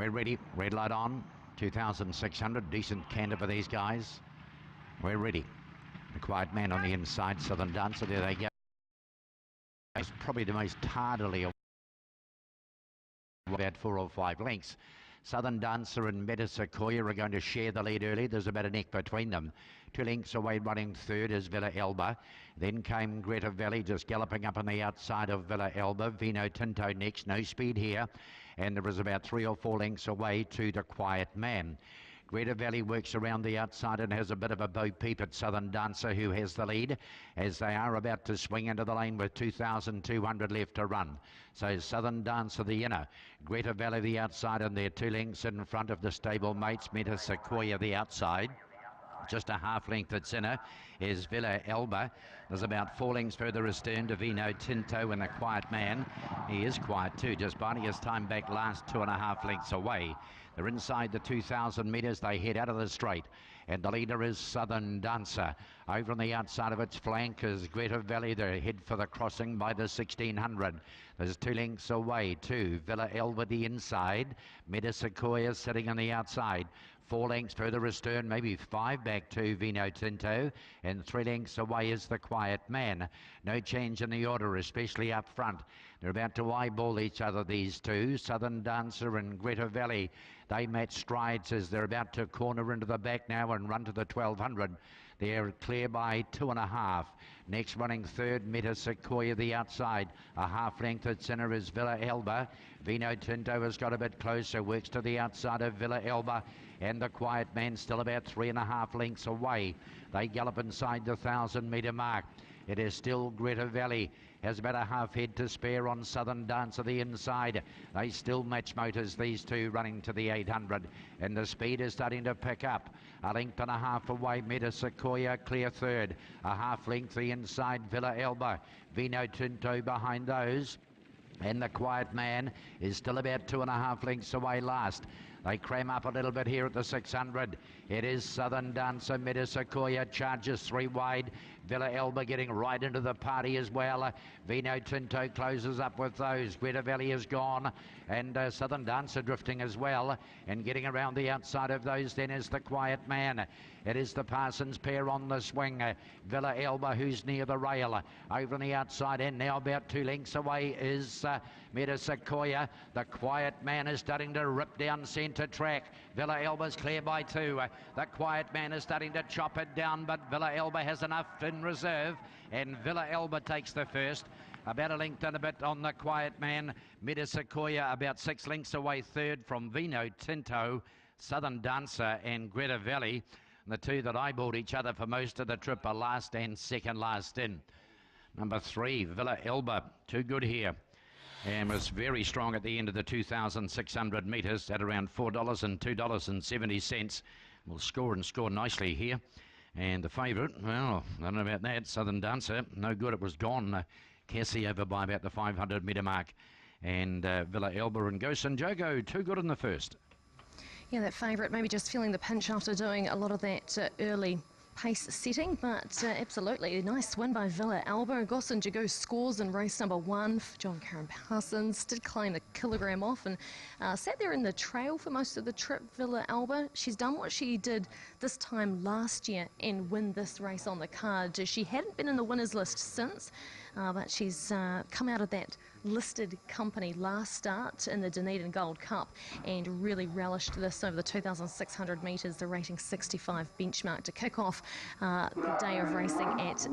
We're ready. Red light on. 2,600. Decent canter for these guys. We're ready. The quiet man on the inside. Southern Dancer. There they go. It's probably the most tardily about 4 or 5 lengths. Southern Dancer and Meta Sequoia are going to share the lead early. There's about a neck between them. 2 lengths away, running third is Villa Elba. Then came Greta Valley, just galloping up on the outside of Villa Elba. Vino Tinto next, no speed here. And there was about 3 or 4 lengths away to the Quiet Man. Greta Valley works around the outside and has a bit of a bo peep at Southern Dancer, who has the lead, as they are about to swing into the lane with 2,200 left to run. So Southern Dancer the inner, Greta Valley the outside, and they're 2 lengths in front of the stable mates. Meta Sequoia the outside. Just a half length that's inner is Villa Elba. There's about 4 lengths further astern to Vino Tinto and the Quiet Man. He is quiet too, just biding his time back last 2.5 lengths away. They're inside the 2,000 metres. They head out of the straight. And the leader is Southern Dancer. Over on the outside of its flank is Greta Valley. They head for the crossing by the 1,600. There's 2 lengths away to Villa Elba the inside. Meta Sequoia sitting on the outside. 4 lengths further astern, maybe 5 back to Vino Tinto, and 3 lengths away is the Quiet Man. No change in the order, especially up front. They're about to eyeball each other, these two, Southern Dancer and Greta Valley. They match strides as they're about to corner into the back now and run to the 1,200. They're clear by 2.5. Next running third, Meta Sequoia the outside. A half length at centre is Villa Elba. Vino Tinto has got a bit closer, works to the outside of Villa Elba. And the Quiet Man still about 3.5 lengths away. They gallop inside the 1,000-metre mark. It is still Greta Valley. Has about a half head to spare on Southern Dancer the inside. They still match motors, these two, running to the 800. And the speed is starting to pick up. A length and a half away, Meta Sequoia clear third. A half length the inside, Villa Elba. Vino Tinto behind those. And the Quiet Man is still about 2.5 lengths away last. They cram up a little bit here at the 600. It is Southern Dancer. Meta Sequoia charges 3 wide. Villa Elba getting right into the party as well. Vino Tinto closes up with those. Greta Valley is gone. And Southern Dancer drifting as well. And getting around the outside of those then is the Quiet Man. It is the Parsons pair on the swing. Villa Elba, who's near the rail. Over on the outside and now about 2 lengths away is Meta Sequoia. The Quiet Man is starting to rip down centre track. Villa Elba's clear by 2. The Quiet Man is starting to chop it down, but Villa Elba has enough in reserve, and Villa Elba takes the first. About a length and a bit on the Quiet Man. Meta Sequoia about 6 lengths away third from Vino Tinto, Southern Dancer and Greta Valley. And the two that eyeballed each other for most of the trip are last and second last in. Number 3, Villa Elba, too good here. And was very strong at the end of the 2,600 metres at around $4 and $2.70. Will score and score nicely here. And the favourite, well, I don't know about that, Southern Dancer, no good, it was gone. Cassie over by about the 500 metre mark. And Villa Elba and Gosen, jogoo, too good in the first. Yeah, that favourite maybe just feeling the pinch after doing a lot of that early pace setting, but absolutely a nice win by Villa Elba. Gosen jogoo scores in race number 1. John Karen Parsons did claim the kilogram off and sat there in the trail for most of the trip. Villa Elba, she's done what she did this time last year and win this race on the card. She hadn't been in the winners list since, but she's come out of that listed company last start in the Dunedin Gold Cup and really relished this over the 2,600 metres, the rating 65 benchmark to kick off the day of racing at